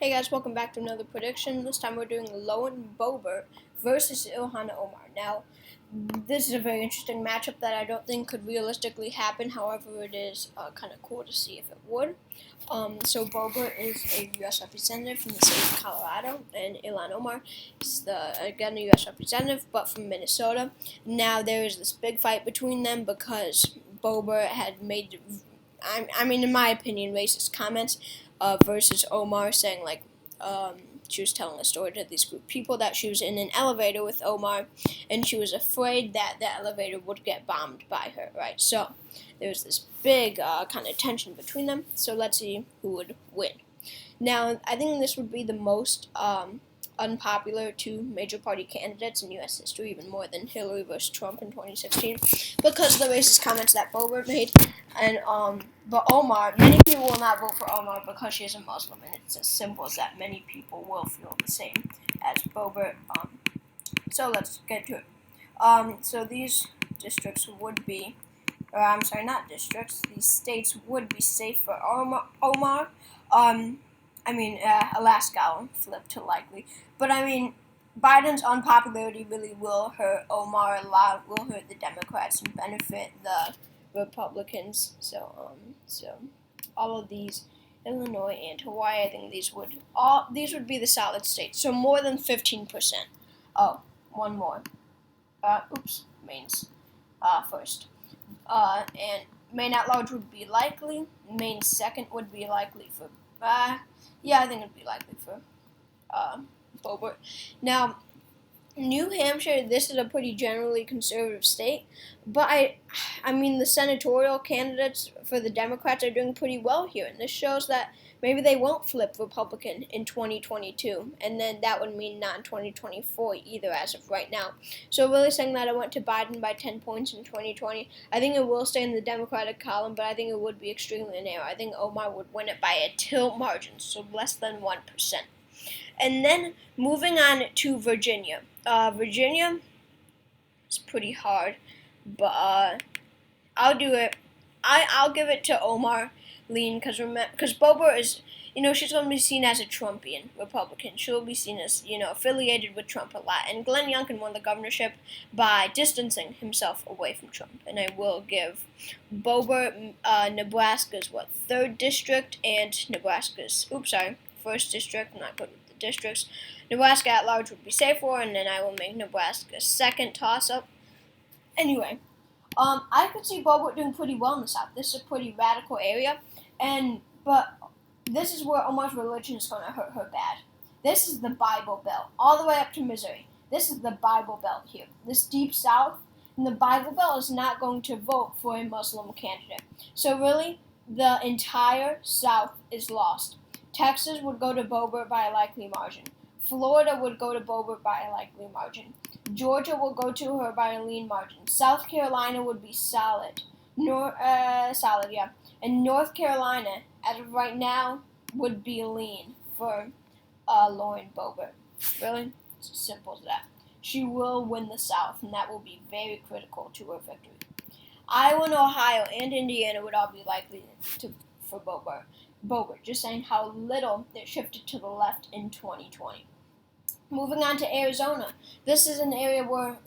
Hey guys, welcome back to another prediction. This time we're doing LUAREN BOEBERT versus ILHAN OMAR. Now, this is a very interesting matchup that I don't think could realistically happen. However, it is kind of cool to see if it would. So BOEBERT is a U.S. representative from the state of Colorado, and ILHAN OMAR is again a U.S. representative, but from Minnesota. Now, there is this big fight between them because BOEBERT had made, I mean, in my opinion, racist comments versus OMAR, saying like she was telling a story to these group of people that she was in an elevator with OMAR and she was afraid that the elevator would get bombed by her, right? So there's this big kind of tension between them. So let's see who would win. Now, I think this would be the most unpopular two major party candidates in U.S. history, even more than Hillary versus Trump in 2016, because of the racist comments that BOEBERT made. And but OMAR, many people will not vote for OMAR because she is a Muslim, and it's as simple as that. Many people will feel the same as BOEBERT. So let's get to it. So these districts would be, I'm sorry, not districts. These states would be safe for OMAR. Alaska will flip to likely. But I mean, Biden's unpopularity really will hurt OMAR a lot, will hurt the Democrats and benefit the Republicans. So all of these, Illinois and Hawaii, I think these would be the solid states. So more than 15%. Oh, one more. Maine's first. And Maine at large would be likely. Maine second would be likely for. Yeah, I think it'd be likely for BOEBERT. Now, New Hampshire, this is a pretty generally conservative state, but I mean the senatorial candidates for the Democrats are doing pretty well here, and this shows that maybe they won't flip Republican in 2022, and then that would mean not in 2024 either as of right now. So really saying that I went to Biden by 10 points in 2020, I think it will stay in the Democratic column, but I think it would be extremely narrow. I think Omar would win it by a tilt margin, so less than 1%. And then moving on to Virginia. Virginia is pretty hard, but I'll do it. I'll give it to Omar lean because BOEBERT is, she's going to be seen as a Trumpian Republican. She'll be seen as, affiliated with Trump a lot. And Glenn Youngkin won the governorship by distancing himself away from Trump. And I will give BOEBERT Nebraska's, third district, and Nebraska's, first district. I'm not good with the districts. Nebraska at large would be safe for, and then I will make Nebraska second toss-up. Anyway, I could see BOEBERT doing pretty well in the South. This is a pretty radical area, but this is where Omar's religion is going to hurt her bad. This is the Bible Belt, all the way up to Missouri. This is the Bible Belt here. This deep South, and the Bible Belt is not going to vote for a Muslim candidate. So really, the entire South is lost. Texas would go to BOEBERT by a likely margin. Florida would go to BOEBERT by a likely margin. Georgia will go to her by a lean margin. South Carolina would be solid. And North Carolina, as of right now, would be lean for LUAREN BOEBERT. Really? It's as simple as that. She will win the South, and that will be very critical to her victory. Iowa and Ohio and Indiana would all be likely for BOEBERT, just saying how little it shifted to the left in 2020. Moving on to Arizona, this is an area where,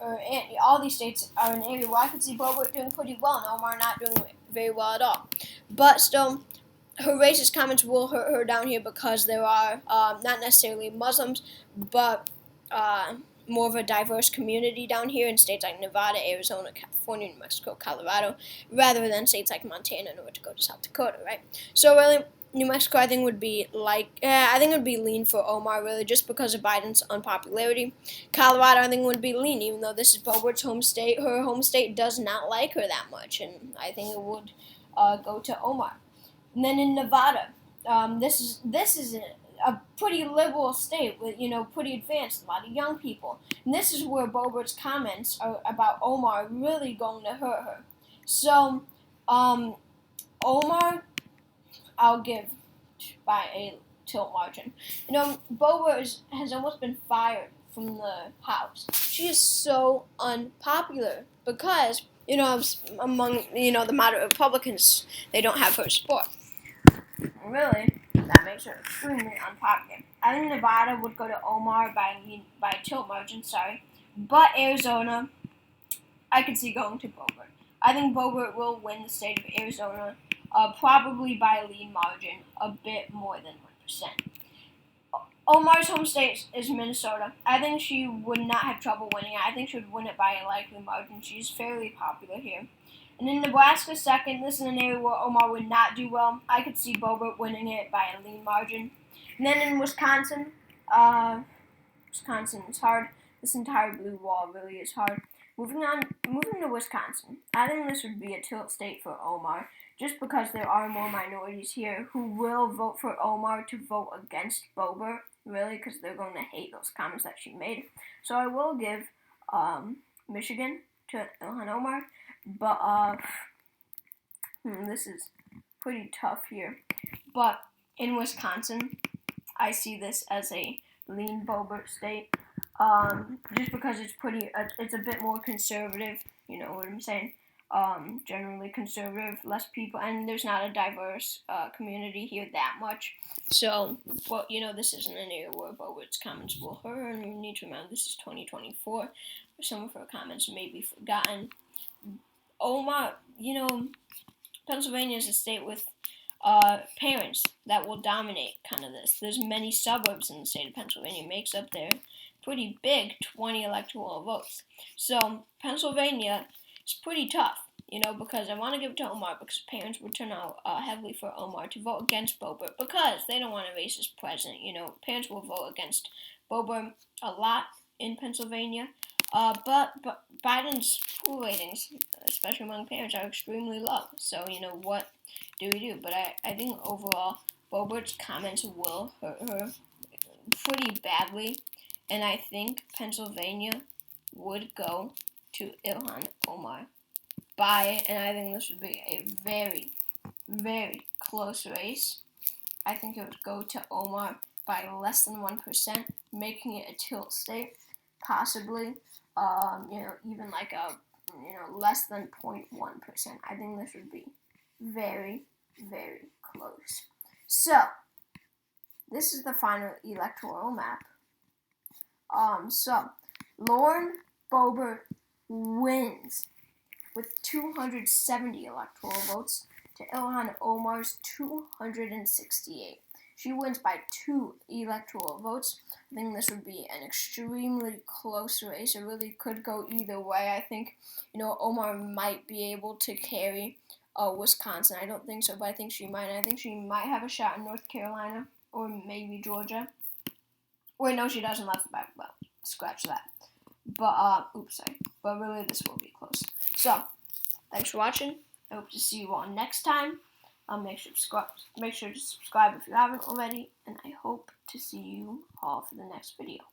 all these states are an area where I could see BOEBERT doing pretty well and Omar not doing very well at all. But still, her racist comments will hurt her down here because there are not necessarily Muslims, but more of a diverse community down here in states like Nevada, Arizona, California, New Mexico, Colorado, rather than states like Montana, North Dakota, South Dakota, right? So really, New Mexico, I think would be lean for Omar, really, just because of Biden's unpopularity. Colorado, I think would be lean, even though this is BOEBERT's home state. Her home state does not like her that much, and I think it would go to Omar. And then in Nevada, this is a pretty liberal state with, pretty advanced, a lot of young people. And this is where BOEBERT's comments about Omar really going to hurt her. So, Omar, I'll give by a tilt margin. BOEBERT has almost been fired from the House. She is so unpopular because, among, the moderate Republicans, they don't have her support. Really? that makes her extremely unpopular. I think Nevada would go to OMAR by a tilt margin, but Arizona, I could see going to BOEBERT. I think BOEBERT will win the state of Arizona, probably by a lean margin, a bit more than 1%. Omar's home state is Minnesota. I think she would not have trouble winning it. I think she would win it by a likely margin. She's fairly popular here. And in Nebraska second, this is an area where Omar would not do well. I could see BOEBERT winning it by a lean margin. And then in Wisconsin, Wisconsin is hard. This entire blue wall really is hard. Moving to Wisconsin. I think this would be a tilt state for Omar, just because there are more minorities here who will vote for Omar to vote against BOEBERT, really, because they're going to hate those comments that she made. So I will give Michigan to ILHAN Omar, but this is pretty tough here. But in Wisconsin, I see this as a lean BOEBERT state, just because it's a bit more conservative. You know what I'm saying? Generally conservative, less people, and there's not a diverse community here that much. So, but this isn't an area where BOEBERT's comments will hurt, and you need to remember this is 2024. Some of her comments may be forgotten. Omar, Pennsylvania is a state with parents that will dominate kind of this. There's many suburbs in the state of Pennsylvania. It makes up their pretty big 20 electoral votes. So Pennsylvania is pretty tough, because I want to give it to Omar because parents would turn out heavily for Omar to vote against BOEBERT because they don't want a racist president. Parents will vote against BOEBERT a lot in Pennsylvania. But Biden's school ratings, especially among parents, are extremely low. So, what do we do? But I think overall, BOEBERT's comments will hurt her pretty badly. And I think Pennsylvania would go to ILHAN Omar and I think this would be a very, very close race. I think it would go to Omar by less than 1%, making it a tilt state, possibly. Even like a, less than 0.1%. I think this would be very, very close. So, this is the final electoral map. So, LUAREN BOEBERT wins with 270 electoral votes to ILHAN Omar's 268. She wins by 2 electoral votes. I think this would be an extremely close race. It really could go either way. I think, Omar might be able to carry Wisconsin. I don't think so, but I think she might. I think she might have a shot in North Carolina or maybe Georgia. Wait, no, she doesn't. That's bad. Well, scratch that. But, But really, this will be close. So, thanks for watching. I hope to see you all next time. Make sure to subscribe if you haven't already, and I hope to see you all for the next video.